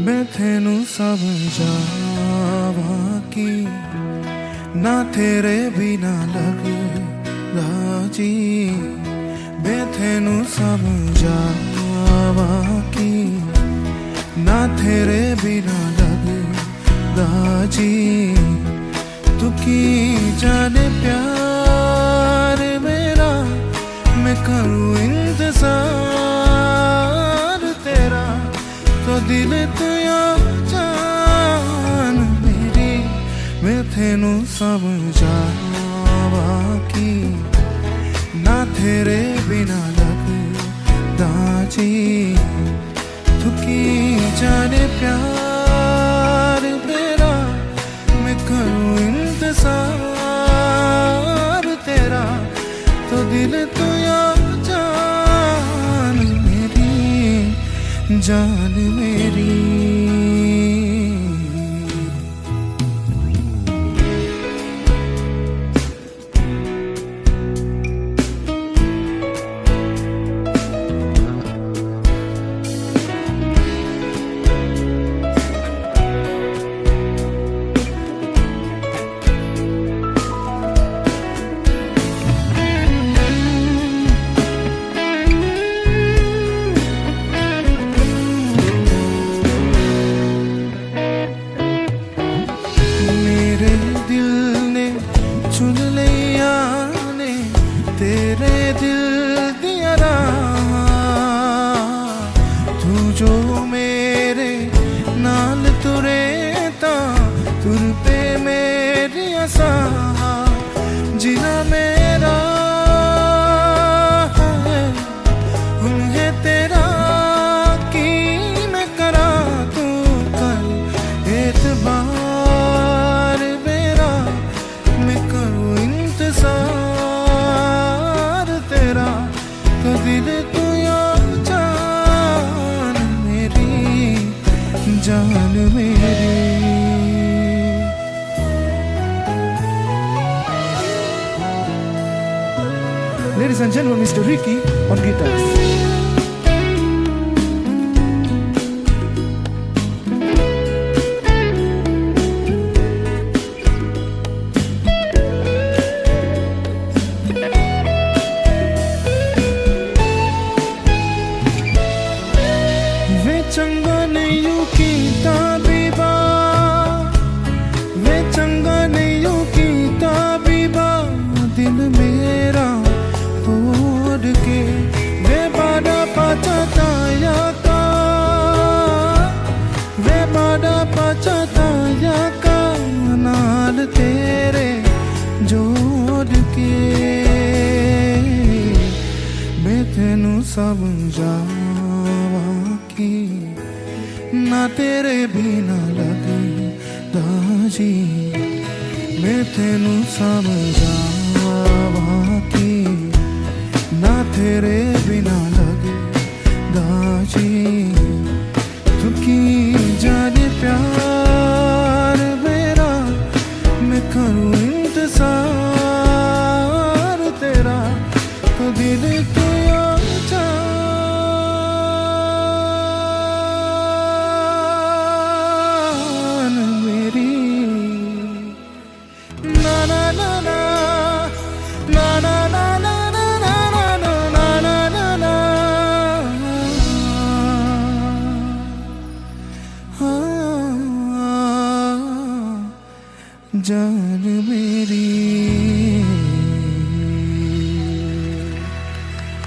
मैं तेनू समझावा कि ना तेरे बिना लगदा जी। मैं तेनू समझावा कि ना तेरे बिना लगदा जी। तू की जाने प्यार मेरा, मैं करूँ इंतजार तेरा। तो दिल तू या जान मेरी, मैं तेनू समझावा कि ना तेरे बिना लगदा जी। तू की जाने प्यार मेरा, मैं करूँ इंतजार तेरा। तो दिल तू या जान मेरी, जान मेरी। चुन लिया ने तेरे दिल दिया राह। तू जो मेरे नाल तुरे ता तुर पे मेरी आसा। जिना मेरा है उन्हें तेरा की मैं करा। तू कर एतबार मेरा, मैं करूँ इंतजार तेरा। तो दिल तू या जान मेरी, जान मेरी। Ladies and gentlemen, Mr. Ricky on guitars. वे चंगा नहीं यूं कीता बीबा, वे चंगा नहीं यूं कीता बीबा। दिल मेरा तोड़ के वे बाड़ा पछताया का, वे बाड़ा पछताया का। नाल तेरे जोड़ के तेनू समझावा कि ना तेरे बिना लगदा जी। मैं तेनू समझावा कि ना तेरे बिना लगदा जी। तू की जाने प्यार मेरा, मैं करूँ इंतजार तेरा, तो दिल के जान मेरी। ना ना ना ना ना ना ना ना ना ना ना ना ना ना ना जान मेरी।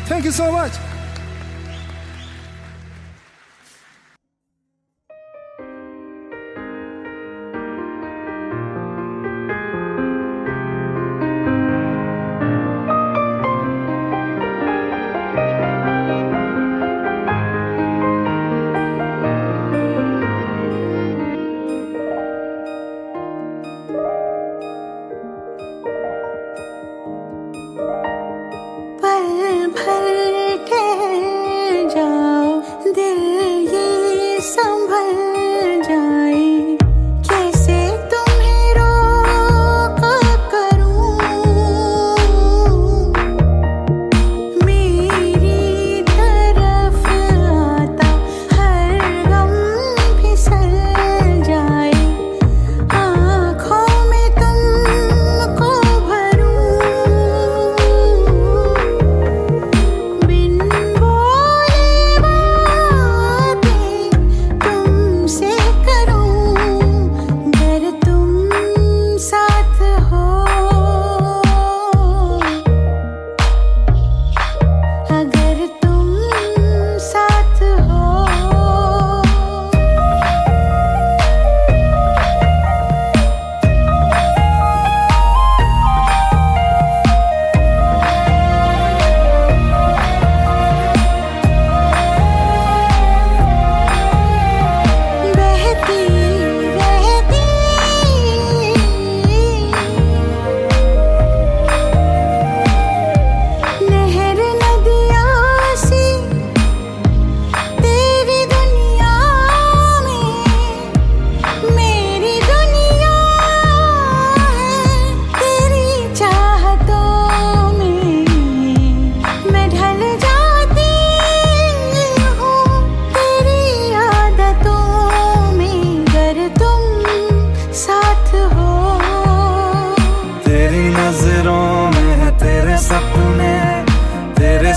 Thank you so much.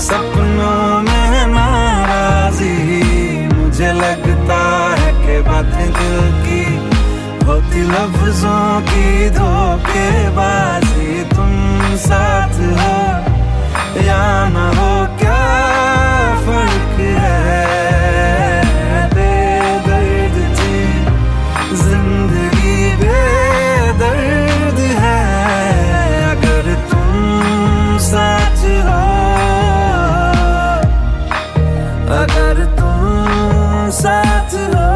सपनों में नाराजी, मुझे लगता है कि बातें दिल की होती लफ्जों की धोखेबाजी। तुम साथ हो या ना हो क्या फर्क है, बेदर्द थी जिंदगी बेदर्द है। अगर तुम साथ हो, अगर तुम साथ हो।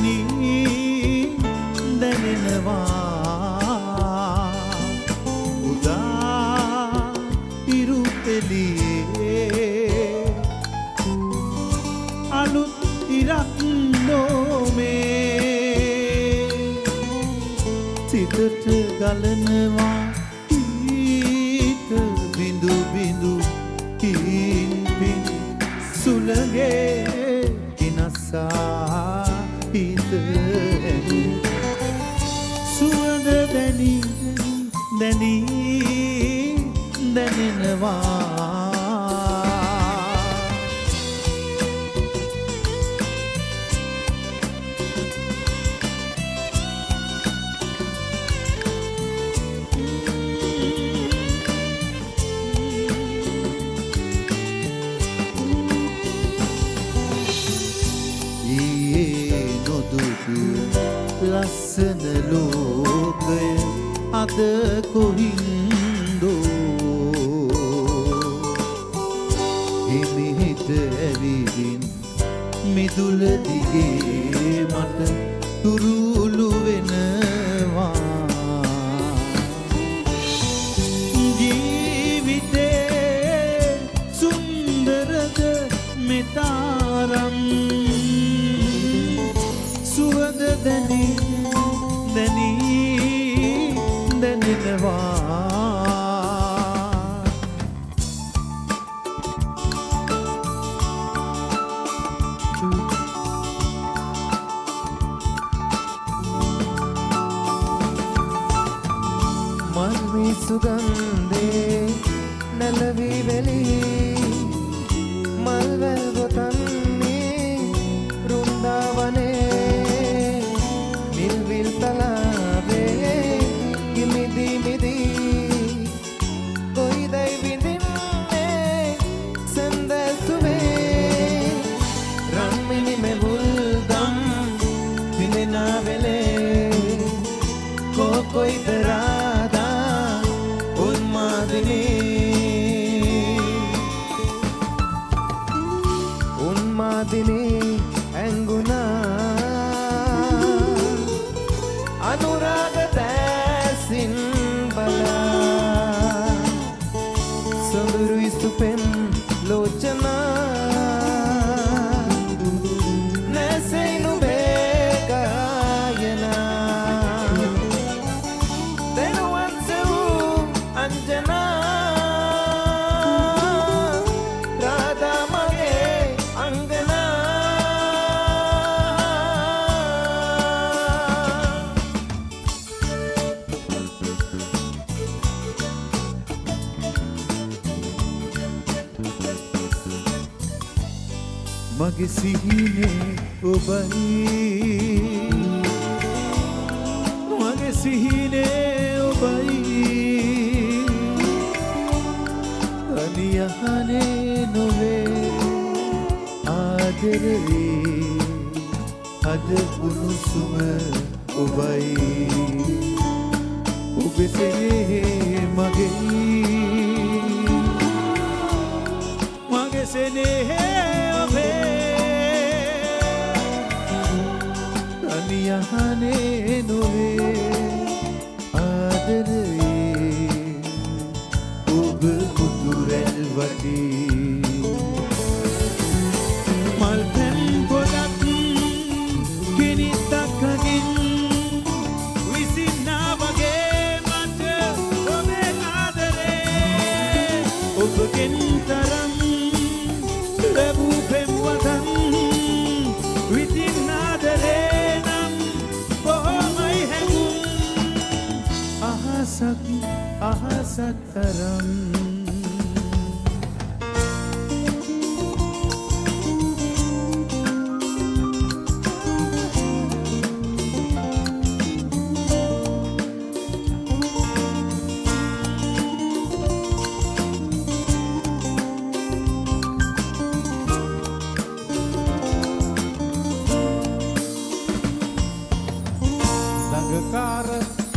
දැනී දැනෙනවා උදා ඉරුතෙලියේ අලුත් ඉරක් නොමේ සිතට ගලනවා ඊත බිඳු බිඳු පින් පින් සුළගේ කිනසා හිත සුවඳ දැනී දැනී දැනෙනවා ලස්සන ලෝකය අද කොහින්දෝ හිමිහිට ඇවිදින් මිදුල දිගේ මට තුරුළු වෙනවා ජීවිතේ සුන්දරද මෙතරම් සුවඳ දැනී දැනී දැනෙනවා මල්වී සුගන්ධේ නැලවී වෙලී මල්වැල් ගොතන්නේ වෘන්දාවනේ कोई दरादा उन्मादिनी अंगुना अनुराग दैसिन बला सुंदरी सुपेन लोचना नैसेनु मगे सिहिने उबई मगे सिहिने उबई अनियाने नोवे आदरे अद उनुसुम उबई उबसे मगे मगे से ने යහනේ නොවේ ආදරේ ඔබ කුතුරැල් වටේ මල් පැන් ගොඩක් කිනිතකකින් විසින්නා වගේ මට ඔබේ ආදරේ ඔබගෙන් තරම් ලැබූ පෙම්වතන් විසින් ආදරේ ahasat taram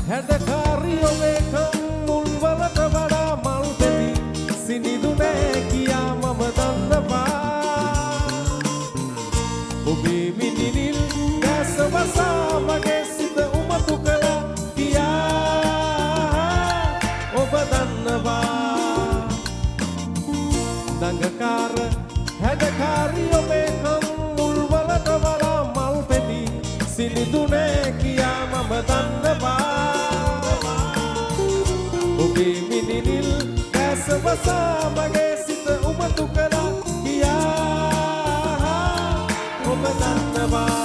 හැඩකාරී ඔවේකම් මුල්වලට වඩා මල් දෙවි සිනිදුනේ කියා මම දන්නවා ඔබේ මිනිනිල් දැසව වසා මගේ සිත උමතු කළා කියා ඔබ දන්නවා දඟකාර හැඩකාරී ඔබේ කම්මුල් වලට වඩා මල් පෙති සිනිදුනේ කියා මම දන්නවා ඔබේ මිනිනිල් ඇස වසා මගේ සිත උමතු කළා කියා ඔබ දන්නවා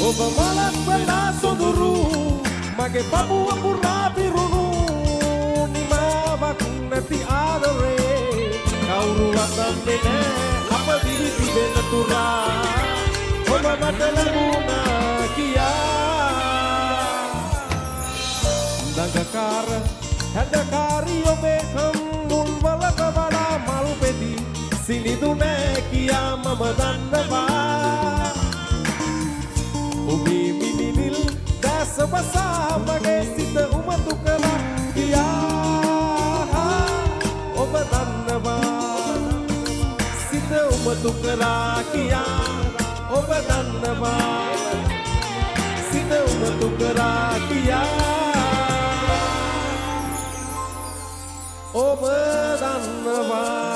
ඔබ මලක් වෙලා සොඳුරු මගේ පපුව පුරා පිරුණු නිමාවක් නැති ආදරේ කවුරුවත් දන්නේ නෑ අප දිවි තිබෙන තුරා ඔබ මට ලැබුණා කියා දඟකාර හැඩකාරී ඔබේ කම්මුල් වලට වඩා මල් පෙති සිනිදු නෑ කියා මම දන්නවා ඔබේ මිනිනිල් දැස වසා මගේ සිත උමතු කළා කියා ඔබ දන්නවා සිත උමතු කළා කියා ඔබ දන්නවා සිත උමතු කළා කියා ඔබ දන්නවා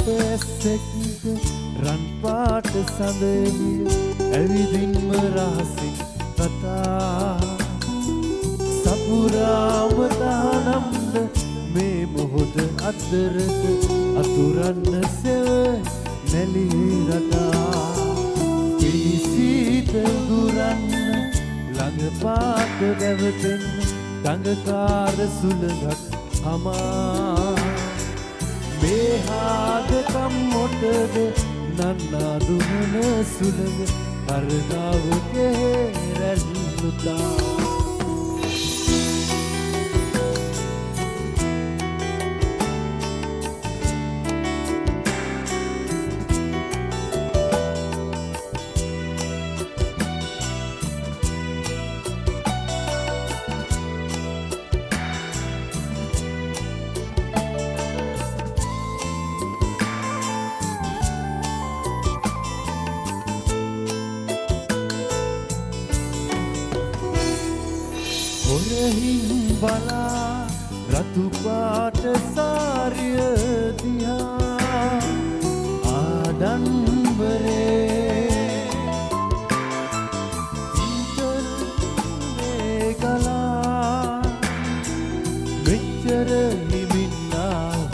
ඇස්සෙක්ද රන් පාට සඳලිය ඇවිදින්ම රහසින් කතා සපුරාම තහනම්ද මේ මොහොත අතරද අතුරන්න සෙව නැලී රටා පිළිසීත දුරන්න ළඟ පාට දැවටෙන්න දඟකාර සුළඟක් හමා මේහාදකම් මොටද නන්නාදුමන සුළඟ කරනාවගේ රැල්ලුතා බලා රතු පාට සාරිය දිහා ආඩම්බරේ ඉන්ටර්නේ කලා මෙච්චර හිමින්නාව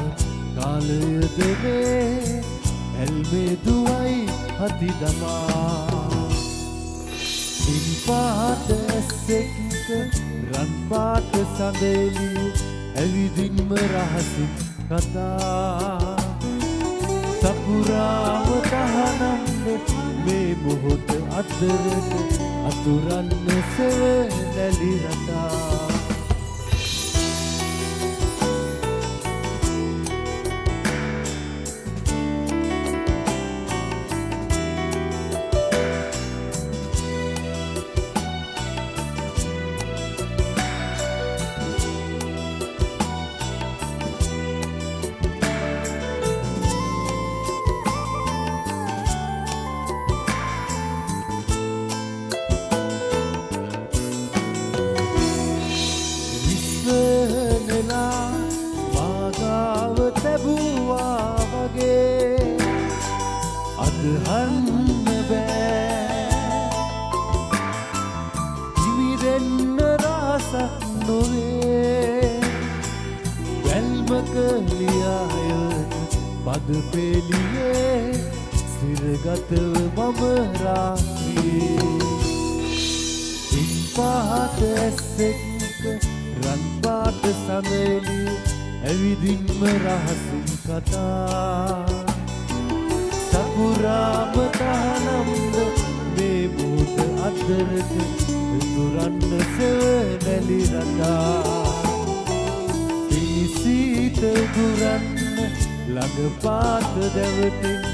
කාලයද මේ ඇල්මේ දුවයි හති දමා ඉන් පාට ඇස්සෙක්ක රන් පාට සඳලිය ඇවිදින්ම රහසින් කතා සපුරාම තහනම්ද මේ මොහොත අතරද අතුරන්න සෙව නැලි රටා බද පෙළියේ සිරගතව මම රාත්‍රියේ ඉන් පහත ඇස්සෙක්ක රන් පාට සඳලිය ඇවිදින්ම රහසින් කතා සපුරාම තහනම්ද මේ මුහුද අතරට දුරන්න සෙවනැලි රටා පිනිසීත දුරන්න ළඟ පාත දැවටෙන්න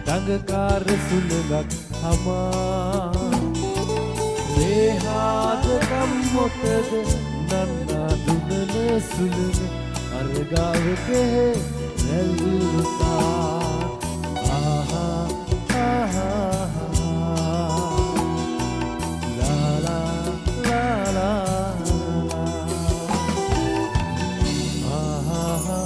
ටඟකාර සුළඟක් හමා මේ හාදකම් මොකද නන්නා දුනන සුළඟ අරගාවක නැල්ලුතා ආහා ආහා ලා ලා ලා ලා ආහා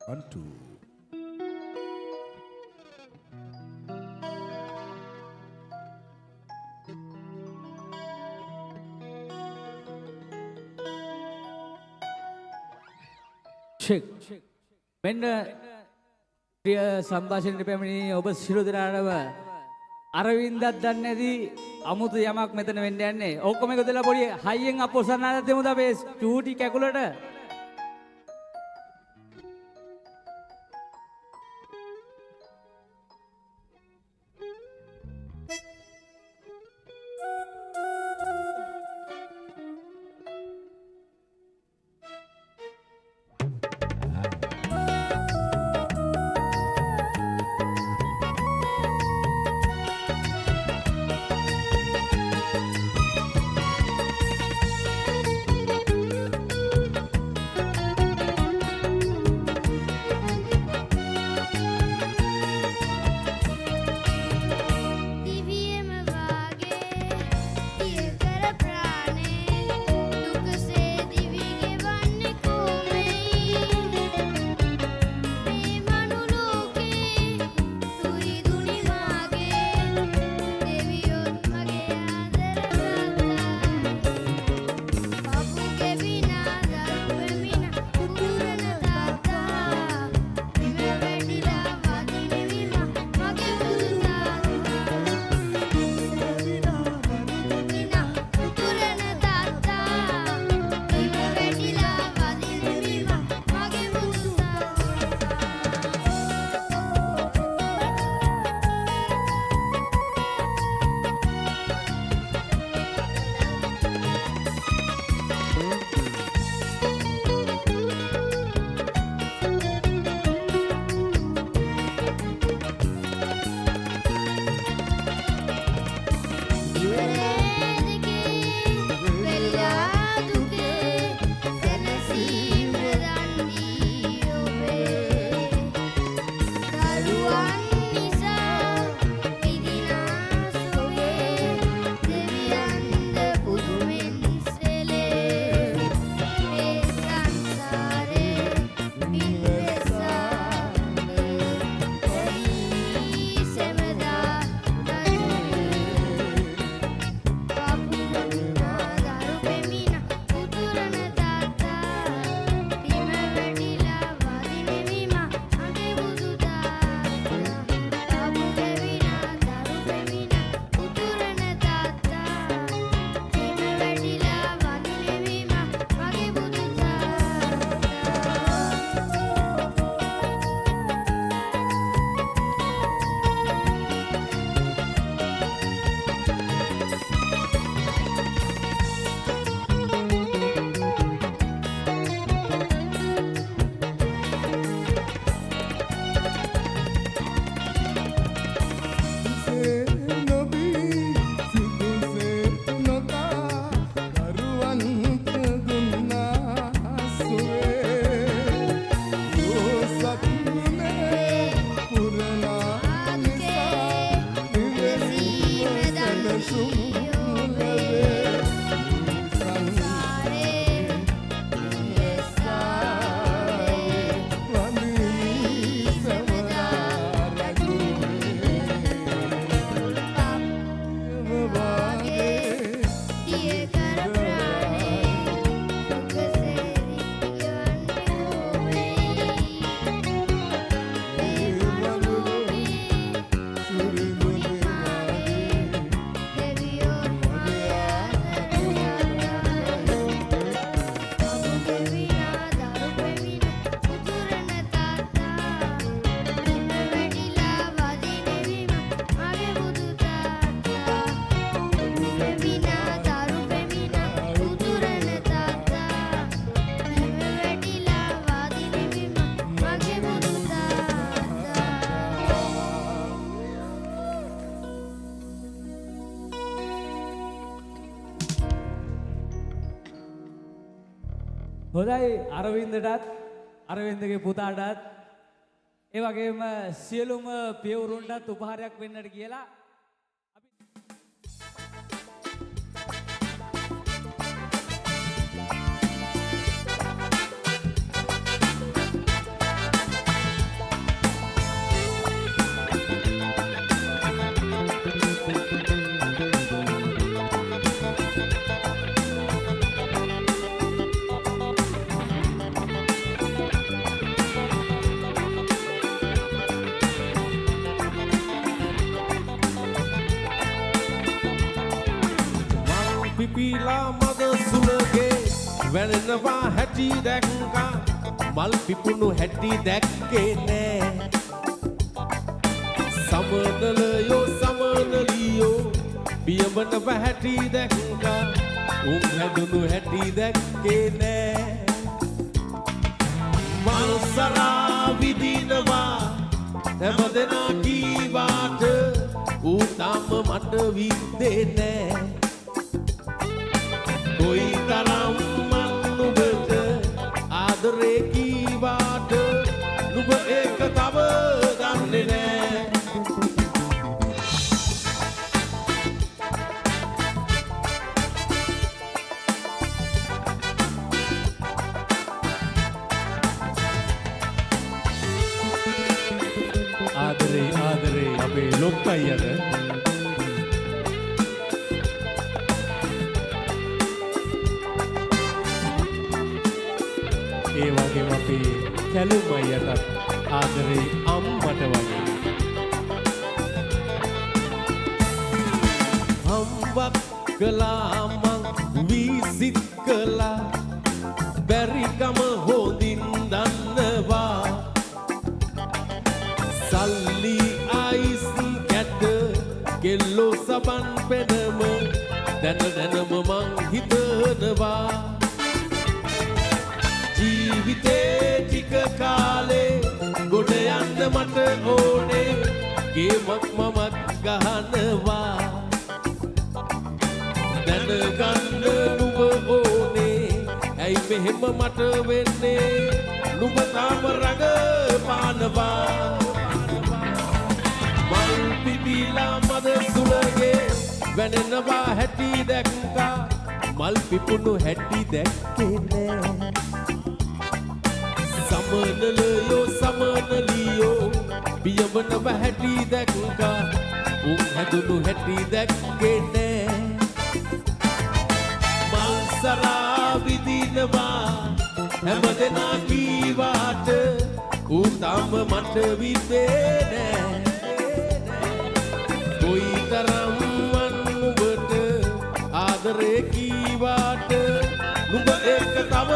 One, two. check මෙන්න ප්‍රිය සංഭാෂණයට පැමිණි ඔබ සියලු දෙනාටම අරවින්දත් දන්නේ නැති අමුතු යමක් මෙතන වෙන්න යන්නේ. ඔක්කොම එකතු වෙලා පොඩි හයියෙන් අපොසන්නාද දෙමුද අපේ චූටි කැකුලට. හොඳයි අරවින්දටත් අරවින්දගේ පුතාටත් ඒ වගේම සියලුම පියවරුන්ටත් උපහාරයක් වෙන්නට කියලා පිපිලා මද සුලගේ වැනෙනවා හැටි දැක්කා මල් පිපුණු හැටි දැක්කේ නෑ සමනලයෝ සමනලියෝ පියඹනව හැටි දැක්කා උන් හැදුණු හැටි දැක්කේ නෑ මල් සරා විදිනවා හැමදෙනා කීවාට ඌ තාම මට විද්දේ නෑ කොයි තරම් මන් නුඹට ආදරේ කීවාට නුඹ ඒක තව දන්නේ නෑ ආදරේ ආදරේ අපේ ලොක්කයියට ඒ වගේම අපේ කැලුම් අයියටත් ආදරේ අම්මට වගේ හම්බක් කළා මං වීසිත් කළා බැරිකම හොඳින් දන්නවා සල්ලි අයිස් කැට කෙල්ලෝ සබන් පෙනම දැන දැනම මං හිතනවා ජීවිතේ ටික කාලේ ගොඩ යන්න මට ඕනේ ගේමක් මමත් ගහනවා දැනගන්න නුඹ ඕනේ ඇයි මෙහෙම මට වෙන්නේ නුඹ තාම රඟපානවා මල් පිපිලා මද සුලගේ වැනෙනවා හැටි දැක්කා මල් පිපුණු හැටි දැක්කේ නෑ සමනලයෝ සමනලියෝ පියඹනව හැටි දැක්කා උන් හැදුණු හැටි දැක්කේ නෑ මල් සරා විදිනවා හැමදෙනා කීවාට ඌ තාම මට විද්දේ නෑ කොයි තරම් වන් නුඹට ආදරේ කීවාට නුඹ ඒක තව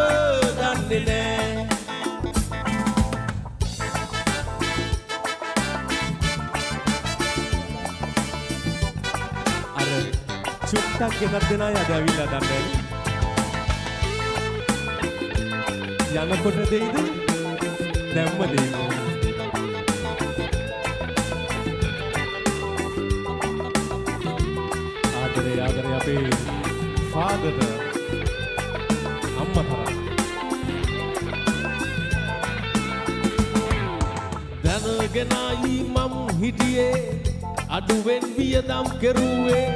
දන්නේ නෑ චුට්ටක් ගෙනත් දෙනා යද ඇවිල්ලා දන්නේ යනකොට දෙයිද දැම්ම දෙයිද ආදරේ ආදරේ අපේ ෆාදර්ට අම්මා තරම් දැනගෙනයි මම් හිටියේ අඩුවෙන් වියදම් කෙරුවේ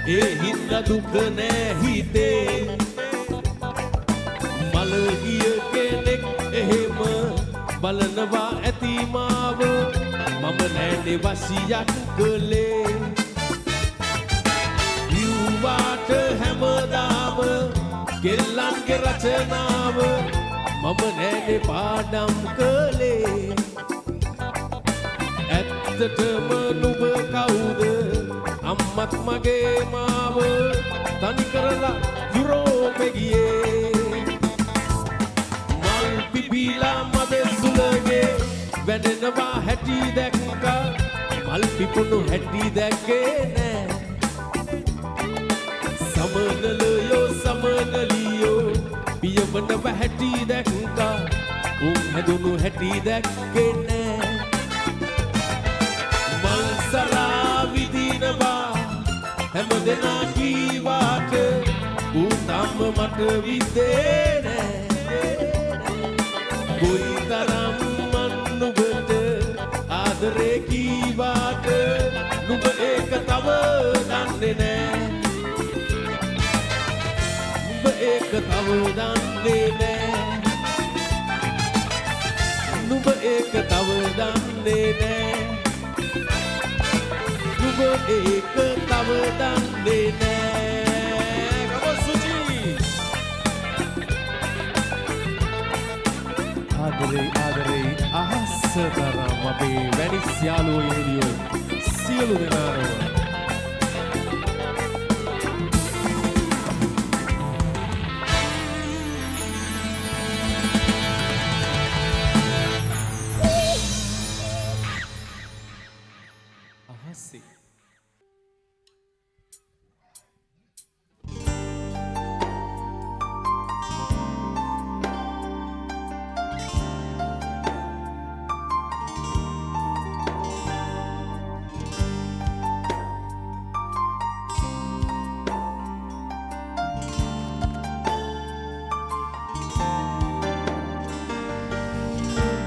ඒ හින්දා දුක නෑ හිතේ මල ගිය කෙනෙක් එහෙම බලනවා ඇති මාව මම නෑනේ වසියක් කළේ යුවාට හැමදාම කෙල්ලන්ගේ රචනාව මම නෑනේ පාඩම් කළේ ඇත්තටම නුඹ කවුද අම්මත් මගේ මාව තනි කරලා යුරෝපේ ගියේ මල් පිපිලා මද සුලගේ වැදෙනවා හැටි දැක්කා මල් පිපුණු හැටි දැක්කේ නෑ සමනලයෝ සමනලියෝ පියඹනව හැටි දැක්කා උන් හැදුණු හැටි දැක්කේ නෑ මල් සරා විදිනවා හැමදෙනා කීවාට ඌ තාම මට විද්දේ නෑ දන්නේ නෑ නුඹ ඒක තව දන්නේ නෑ නුඹ ඒක තව දන්නේ නෑ නුඹ ඒක තව දන්නේ නෑ කම සුචි ආදරේ අහස්ස තරම් අපේ වැනිස් යාළුවෝ යෙලියෝ සියලු දෙනාම අහස්සේ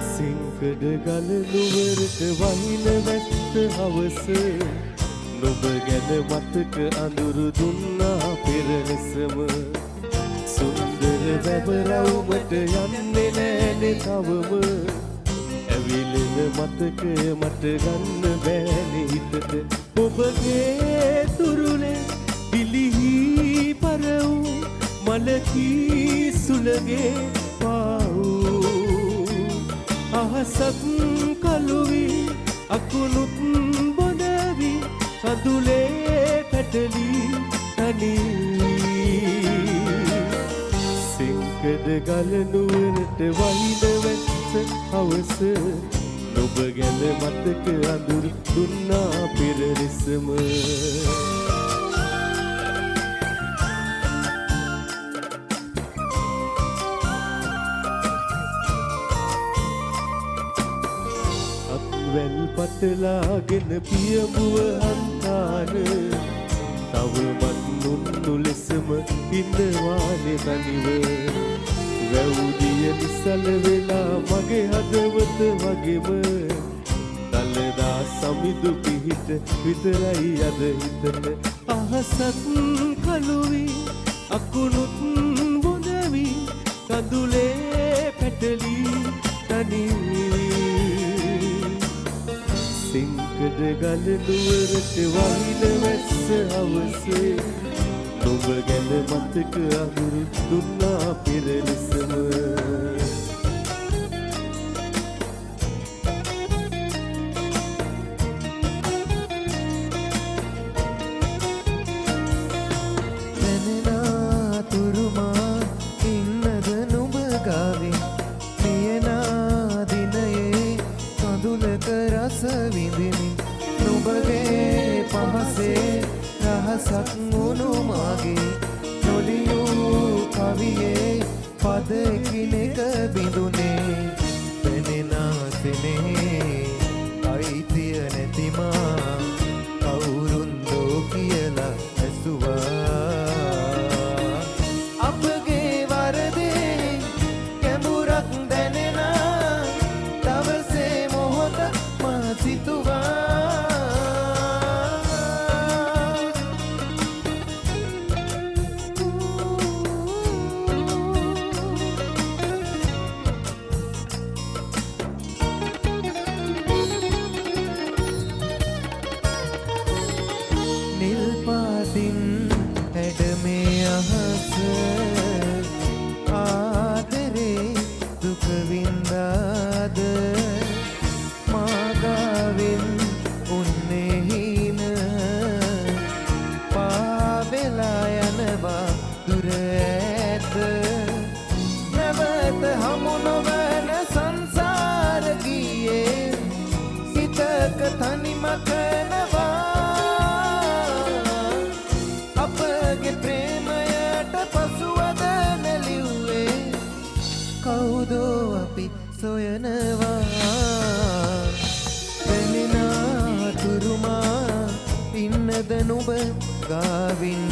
සිංකඩ ගල නුවරට වහින වැස්ස හවස නුඹ ගැන මතක අඳුරු දුන්නා පෙර ලෙසම සුන්දර වැවරවුමට යන්නේ නෑනේ තවම ඇවිලෙන මතකය මට ගන්න බෑනේ හිතට ඔබගේ තුරුලේ පිලිහි පරවූ මලකී සුලගේ පාවූ අහසත් කළුවි අකුණුත් බොනවි කඳුලේ පැටලි තනී සිංකඩ ගල නුවරට වහින වැස්ස හවස නුඹ ගැන මතක අඳුරු දුන්නා පෙර ලෙසම වැල් පටලාගෙන පියඹුව හන්තාන තවමත් නුන්නු ලෙසම ඉන්නවානේ තනිව වැවුදිය නිසල වෙලා මගේ හදවත වගේම දලදා සමිදු පිහිට විතරයි අද හිතන අහසත් කළුවි අකුණුත් බොනවි කඳුලේ පැටලි තනී සිංකඩ ගල නුවරට වහින වැස්ස හවසේ නුඹ ගැන මතක අඳුරු දුන්නා පෙර ලෙසම දැනෙනා තුරුමා ඉන්නද නුඹ ගාවේ මියනා දිනයේ කඳුලක රස විඳිමි නුඹගේ පහසේ රහසක් වුණු මාගේ නොලියූ කවියේ පද එකිනෙක බිඳුනේ පෙනෙනා සෙනෙහේ අයිතිය නැතිමා කවුරුන්දෝ කියලා ඇසුවා අපගේ වරදේ කැඹුරක් දැනෙනා දවසේ මොහොතක් මා සිතුවා නිල් පාටින් හැඩමේ අහස ආදරේ දුක වින්දාද මාගාවෙන් උන්නේ හින පාවෙලා යනවා දුර ඇත නැවත හමු නොවන සංසාර ගියේ සිතක තනිමකනවා අපගේ ප්‍රේමයට පසුවද නැලිව්වේ කවුදෝ අපි සොයනවා දැනෙනා තුරුමා ඉන්නද නුඹ ගාවින්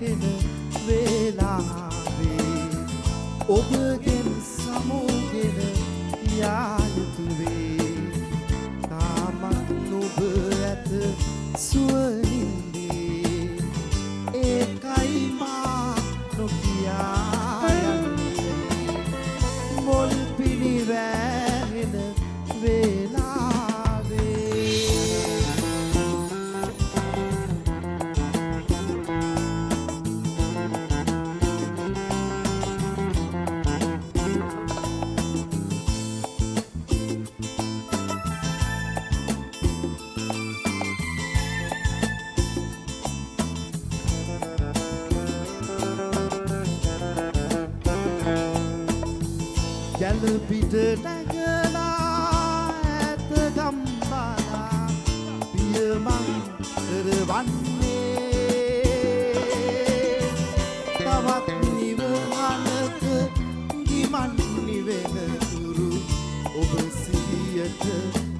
වැහෙන වේලාවේ ඔබගෙන් සමුගෙන යා යුතු වේ තාමත් නුඹ ඇත සුවනින්දේ ඒකයි මා නොකියා යන්නේ මොල් පිණි වැහෙන වේලාවේ ජල පිට නැගලා ඇත ගම්බලා පියමන් කරවන්නේ තවත් නිවහනක ගිමන් නිවෙන තුරු ඔබ සිහියට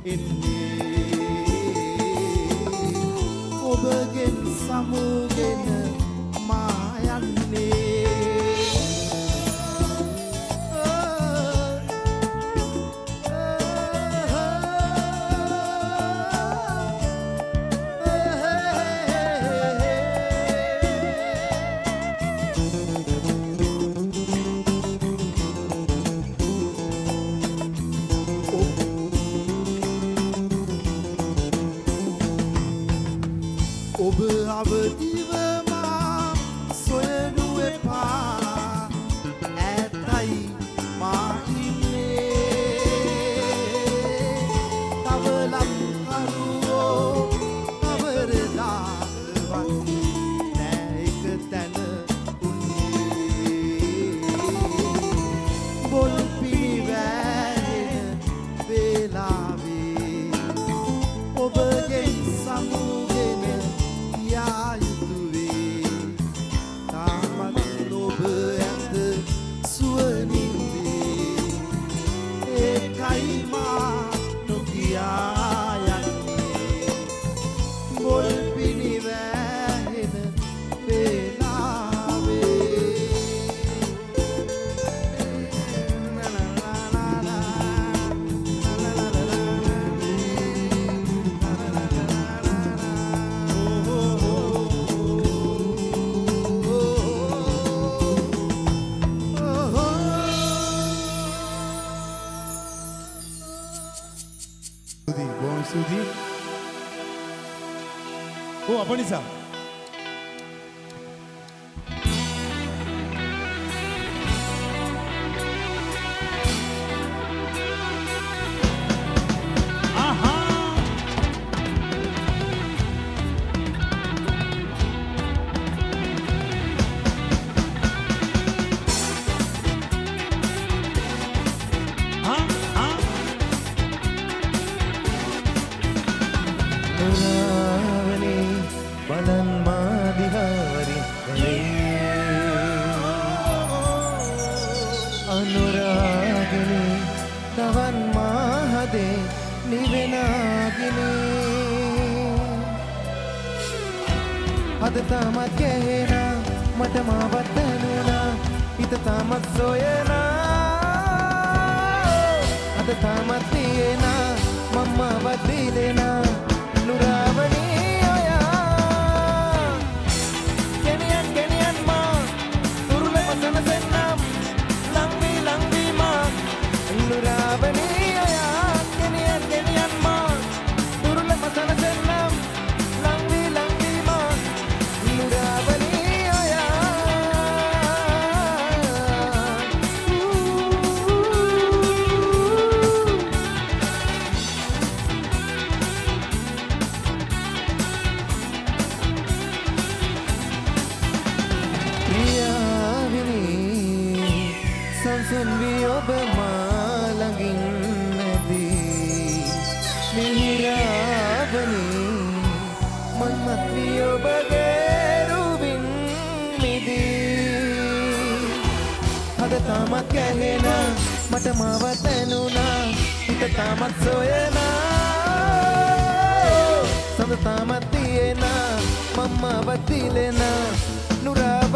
එන්නේ ඔබගෙන් සමුගෙන මා යන්නේ ඔබ අවදිව මා සොයනු එපා ඇතයි මා ඉන්නේ තවලම් කරුවෝ තවරලා වන්නේ නෑ එක තැන උන්නේ බොල් පිළිවැහෙන වේලාවේ ඔබගෙන් සමුගෙන යා යුතු වේ තාමත් ඔබ ඇත සුවනින්දේ ඒකයි මා නොකියා යන්නේ මොල් පිණි වැහෙන වේලාවේ බොහොම ස්තුතියි. අපනිසා බලන් මාදිහාරි අනුරාගනේ තවන් මාහදේ නිවෙනාගිනේ අද තාමත් කැහෙනා මට මාවත් දැනුණා හිත තාමත් සොයනා අද තාමත් තියෙනා මම්මාවත් දිලෙනා නුරාවනේ සංසුන් වී ඔබ මා ළඟින් නැදී මිහිරාවනේ මන්මත් වී ඔබගේ රුවින් මිදී අද තාමත් කැහෙනා මට මාවත් දැනුණා හිත තාමත් සොයනා සඳ තාමත් තියෙනා මම්මාවත් දිලෙනා නුරා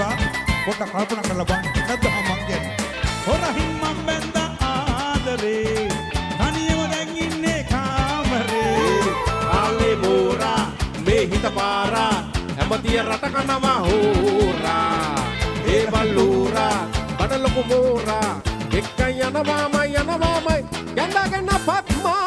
එපා. පොඩ්ඩක් කල්පනා කරලා බලන්න. නැද්ද මං කියන්නේ. හොරහින් මම බැඳ ආදරේ. තනියම දැන් ඉන්නේ කාමරේ. ආලේ බෝරා මේ හිත පාරා හැමතිය රට කනවා හෝරා ඒ බල්ලෝරා බඩ ලොකු මෝරා එක්ක යනවාමයි ගැඳගෙන පත්මා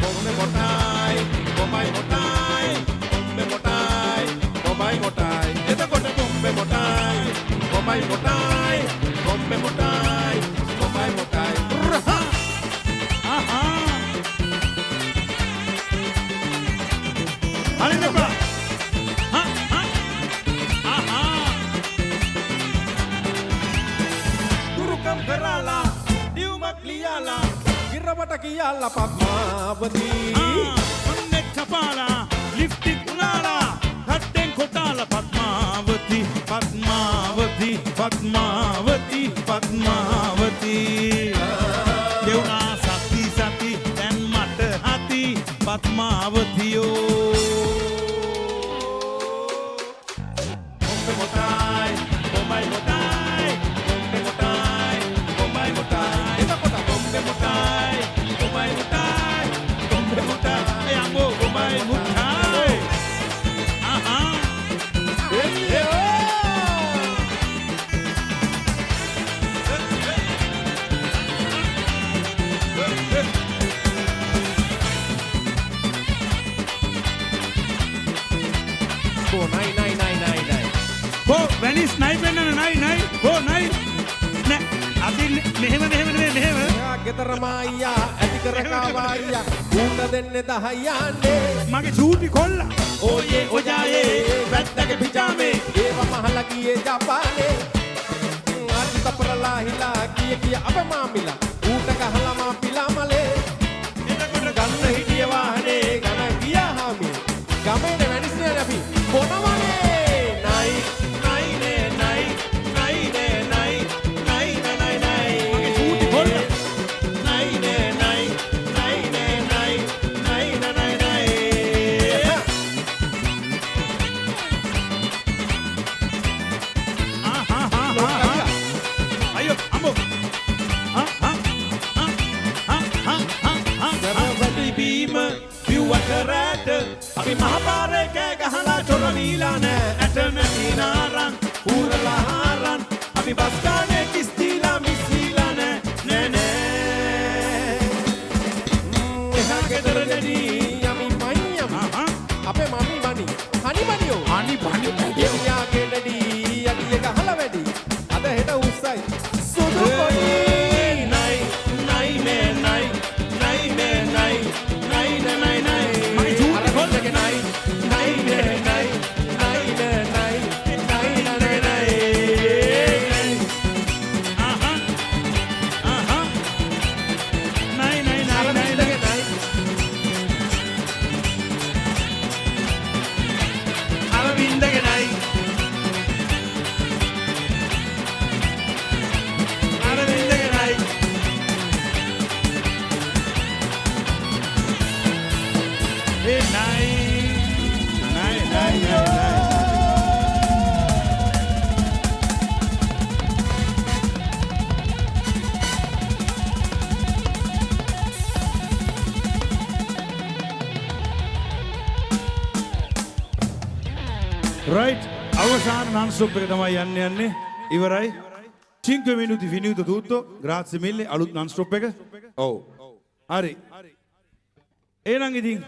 බොම්බේ මොටයි බොම්බයි මොටයි බොම්බේ මොටයි බොම්බයි මොටයි එතකොට බොම්බේ මොටයි බොම්බයි මොටයි බොම්බේ මොටයි බොම්බයි මොටයි ආහා අනිනපා ගුරුකම් කරලා දියුමක් ලියලා ගිරවට කියලා පద్මාවති ඔන්නේ කපාලා ලිප්ටික් උනාලා කට්ටෙන් කොටාලා පద్මාවති පద్මාවති පద్මාවති පద్මාවති දෙවුනා සති සති දැන් මට හති පద్මාවතියෝ බොම්බේ මොටයි බොම්බයි මොටයි බොම්බේ මොටයි බොම්බයි මොටයි එතකොට බොම්බේ මොටයි බොම්බයි මොටයි කොම්බේ මුටා යම්බෝ කොම්බයි මුටායි ආහා නයි කෝ වැනිස් නයි පෙන්නන නයි කෝ නයි නෑ අදින් මෙහෙම එයා ගෙදරම අයියා ඇති කර කාවායියා ඌට දෙන්නේ 10 මගේ චූටි කොල්ලා ඕයේ ඔජායේ වැත්තගේ පිජාමේ ඒව මහලා ගියේ ජපානේ ආදි තපරලා හිලා කිය අපමාමිලා ඌට ගහලා මා පිලා මලේ එතකොට ගන්න හිටිය වාහනේ ගණ ගියා හාමි ගමේ වැනිස්නේ අපි මොනවනේ අපි මහපාරේ කෑ ගහලා චොරවීලා නෑ ඇට නැති නාරන් ඌරලා හාරන් අපි බස් ගානේ කිස්තිලා මිස්විලා නෑ එහා ගෙදර දෙඩි යමි මඤ්ඤම් අපේ මම්මි බනි හනි බනියෝ හනි බනි එයාගේ දෙඩි යටි ගහලා වැඩි අද හෙට උස්සයි සුදු පොඩි right අවසාන non stop එක තමයි යන්නේ ඉවරයි 5 minuti finito tutto grazie mille අලුත් non stop එක ඔව් හරි එහෙනම් ඉතින්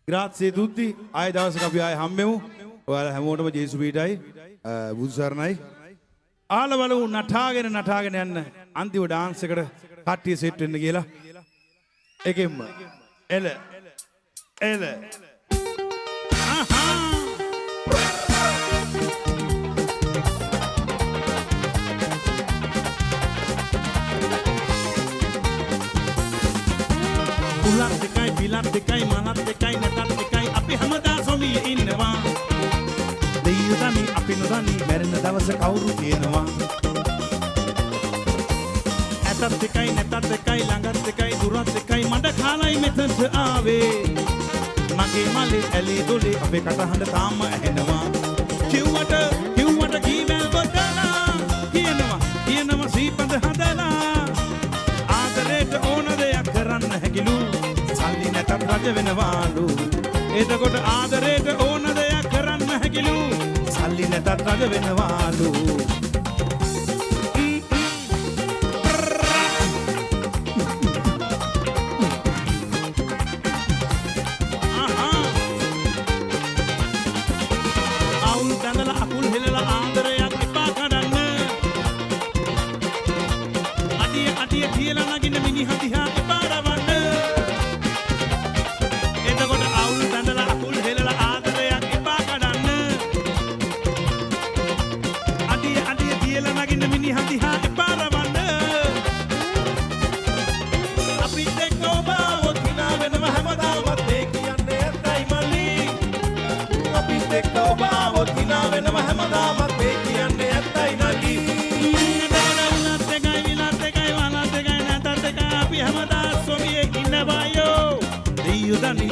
grazie tutti ආය දවසක අපි ආය හම්බෙමු ඔයාලා හැමෝටම ජේසු පීඨයි බුදු සරණයි ආලවල නටාගෙන යන්න අන්තිම ඩාන්ස් එකට කට්ටිය සෙට් වෙන්න කියලා එකෙන්ම එල උලත් දෙකයි පිලත් දෙකයි මනත් දෙකයි නැටත් දෙකයි අපි හැමදා සොමිය ඉන්නවා දෙයියෝ දනි අපි නොදනි මැරෙන දවස කවුරු කියනවා ඇතත් දෙකයි නැතත් දෙකයි ළඟත් දෙකයි දුරත් දෙකයි මඩ කාලයි මෙතනට ආවේ මගේ මල්ලේ ඇලේ දොලේ අපේ කටහඬ තාම ඇහෙනවා කිව්වට කීවැල් බොදලා කියනවා සීපඳ හදලා ආදරේට ඕන දෙයක් කරන්න හැකිලු සල්ලි නැතත් රජ වෙනවාලු එතකොට ආදරේට ඕන දෙයක් කරන්න හැකිලු සල්ලි නැතත් රජ වෙනවාලු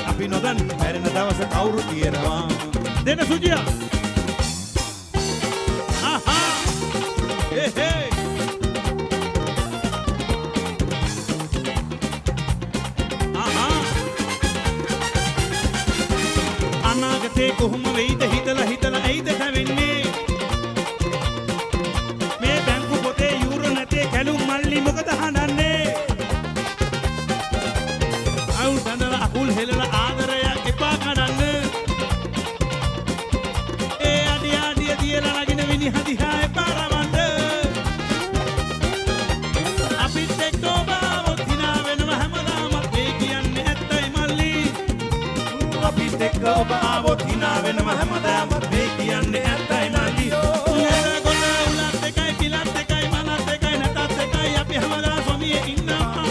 අපි නොදන්න මැරෙන දවස කවුරු කියනවා දෙන සුජියා ආහා හේ ආහා අනාගතේ කොහොම වෙයිද හිතලා ඇයිද හැවෙන්නේ මේ බැංකු පොතේ යූරෝ නැතේ කැලුම් මල්ලි මොකද හඬන්නේ අවුල් දඬලා අකුල් හෙලලා ආදරයක් එපා කඩන්න ඒ අඩිය දියලා නගින මිනිහ දිහා එපා රවන්න අපිත් එක්ක ඔබවොත් hina වෙනව හැමදාමත් ඒ කියන්නේ ඇත්තයි මල්ලි අපිත් එක්ක ඔබවොත් hina වෙනව හැමදාමත් ඒ කියන්නේ ඇත්තයි මල්ලි එතකොට උලත් එකයි පිලත් එකයි මලත් එකයි නැතත් එකයි අපි හැමදාම සොමියේ ඉන්නවා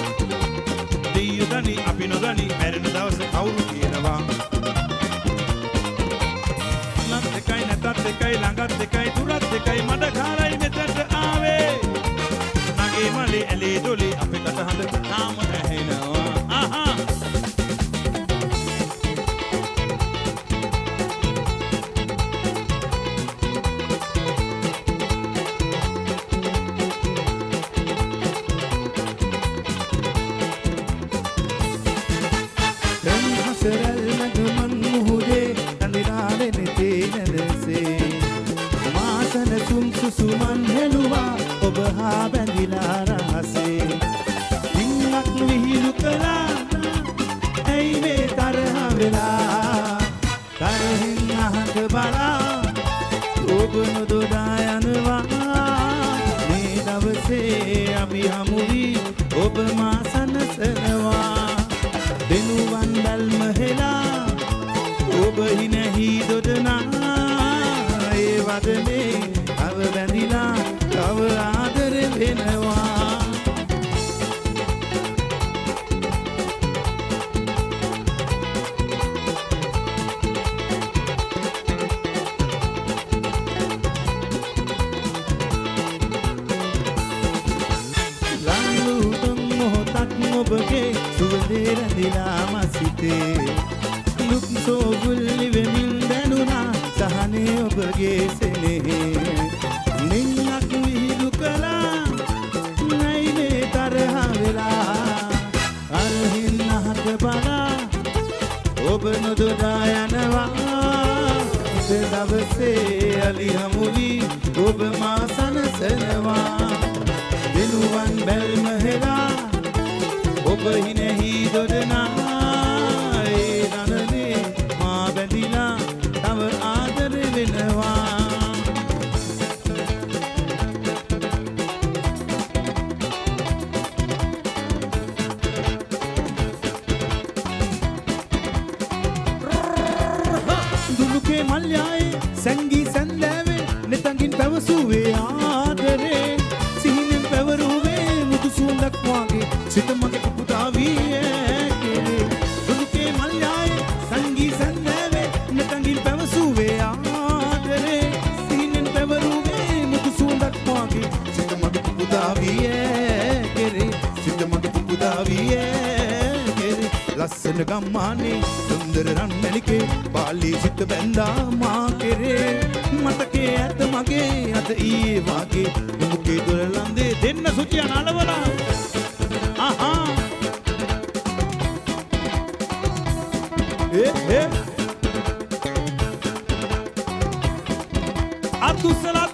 දෙයියදනි අපි නොදනි මැරෙන දවස කවුරු කියනවා ලත් එකයි නැතත් එකයි ළඟත් එකයි දුරත් එකයි මඩ කාලයි මෙතනට ආවේ මගේ මලේ ඇලේ දොලේ අපේ කටහඬ තාම ඇහෙනවා ආහා සුමන් හෙළුවා ඔබ හා බැඳිලා රහසේ දින්නක් විහිළු කළා ඇයි මේ තරහ වෙලා තරහින් අහක බලා ඔබ නොදොඩා යනවා මේ දවසේ අපි හමු වී ඔබ මා සනසනවා දෙනුවන් බැල්ම හෙලා ඔබ හිනැහි දොඩනා ඒ වදනේ තව බැඳිලා තව ආදර වෙනවා ලංලුතුන් මොහොතක් ඔබගේ සුවඳේ රැඳිලා මසිතේ ලුක් සෝගුල්ලි වෙමින් දැනුණා සහනේ ඔබගේ සෙනෙහේ නින්නක් විහිළු කළා නැයි මේ තරහ වෙලා අරහින් අහක බලා ඔබ නොදොඩා යනවා දවසේ අලි හමු වී ඔබ මා සනසනවා දිනුවන් බැල්ම හෙලා ඔබ හිනැහි දොඩනා ඒ දනනේ මා බැඳිලා තව ආදර වෙනවා දුලුකේ මල්යායේ සැංගී සැන්දෑවේ නෙතඟින් පැවසුවේ ආදරේ සිහිනෙන් පැවරුවේ මුදු සුවඳක් වාගේ සිත මගේ පුපුටා වී ඇකේ දුලුකේ මල්යායේ සැංගී සැන්දෑවේ නෙතඟින් පැවසුවේ ආදරේ සිහිනෙන් පැවරුවේ මුදු සුවඳක් වාගේ සිත මගේ පුපුටා වී ඇකේ සිත මගේ පුපුටා වී ඇකේ ලස්සන ගම්මානේ සුන්දර රන්මැණිකේ බාලී සිට බැඳා මා කෙරේ මතකේ ඇත මගේ අත ඊයේ වාගේ මුකේ දොර ලන්දේ දෙන්න සුචිය නලවලා ආහා අතුසලා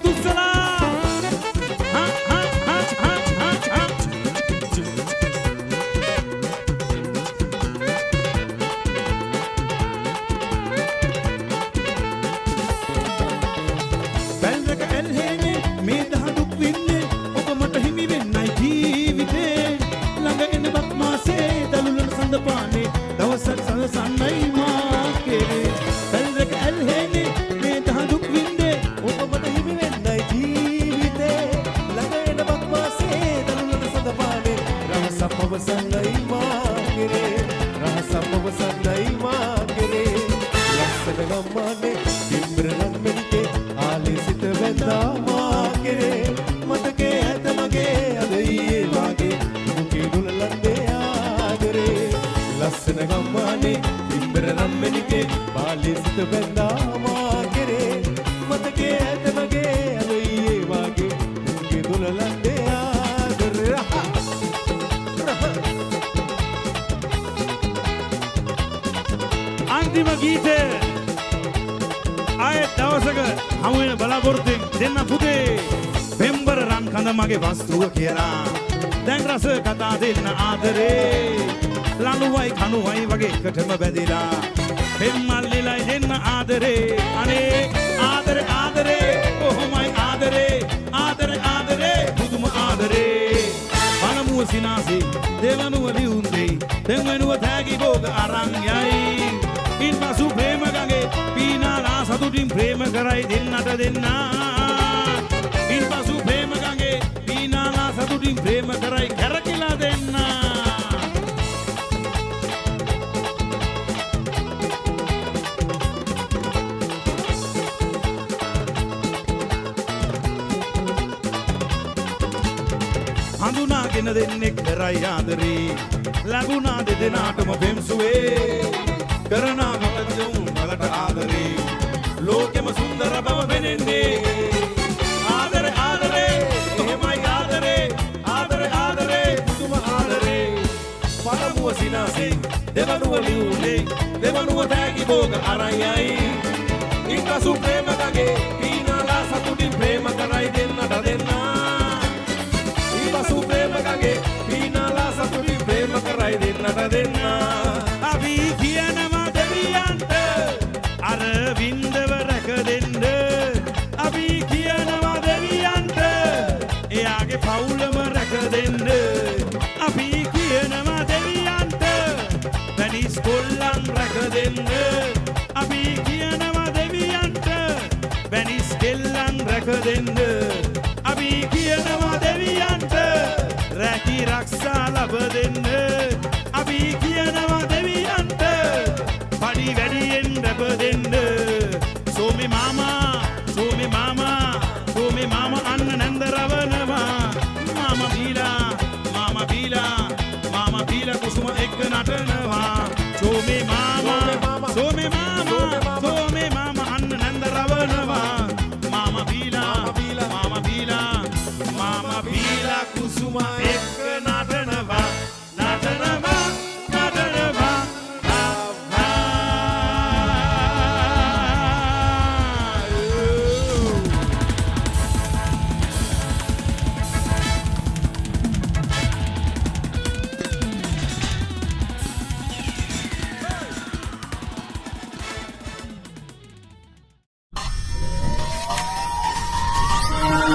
අන්තිම ගීතය ආයෙත් දවසක හමු වෙන බලාපොරොත්තුෙන් දෙන්න පුතේ පෙම්බර රන් කඳ මගේ වස්තුව කියලා දැන් රස කතා දෙන්න ආදරේ ලණුවයි කණුවයි වගේ එකටම බැඳිලා පෙම්මල්ලිලයි දෙන්න ආදරේ අනේ ආදරේ ආදරේ කොහොමයි ආදරේ ආදරේ ආදරේ පුදුම ආදරේ පළමුව සිනාසේ දෙවනුව ලියුන්දේ දෙවෙනුව තෑගි භෝග අරන් යයි ඉන්පසු ප්‍රේම ගඟේ පීනාලා සතුටින් ප්‍රේම කරයි දෙන්නට දෙන්නා ඉන්පසු ප්‍රේම ගඟේ පීනාලා සතුටින් ප්‍රේම කරයි කැරකිලා දෙන්නා හඳුනාගෙන දෙන්නෙක් කරයි ආදරේ ලැබුණා දෙදෙනාටම පෙම්සුවේ කරනා මතජුම් වලට ආදරේ ලෝකෙම සුන්දර බව පෙනෙන්නේ ආදරේ ආදරේ එහෙමයි ආදරේ ආදරේ ආදරේ පුදුම ආදරේ පළමුව සිනාසේ දෙවනුව ලියුනේ දෙවනුව තෑගි භෝග අරන් යයි ඉන්පසු ප්‍රේම ගඟේ පීනාලා සතුටින් ප්‍රේම කරයි දෙන්නට දෙන්නා ඉන්පසු ප්‍රේම ගඟේ පීනාලා සතුටින් ප්‍රේම කරයි දෙන්නට දෙන්නා අපි කියනවා දෙවියන්ට අර වින්දව රැක දෙන්න අපි කියනවා දෙවියන්ට එයාගේ පවුලම රැක දෙන්න අපි කියනවා දෙවියන්ට වැනිස් කොල්ලන් රැක දෙන්න අපි කියනවා දෙවියන්ට වැනිස් කෙල්ලන් රැක දෙන්න අපි කියනවා දෙවියන්ට රැකී රක්ෂා ලබ දෙන්න අපි කියනවා දෙවියන්ට පඩි වැඩියෙන් රැප දෙන්න සෝමි මාමා සෝමි මාමා සෝමි මාමා අන්න නැන්ද රවනවා මාමා බීලා කුසුම එක්ක නටනවා සෝමි මාමා සෝමි මාමා සෝමි මාමා අන්න නැන්ද රවනවා මාමා බීලා කුසුම එක්ක නටනවා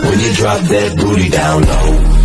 When you drop that booty down low.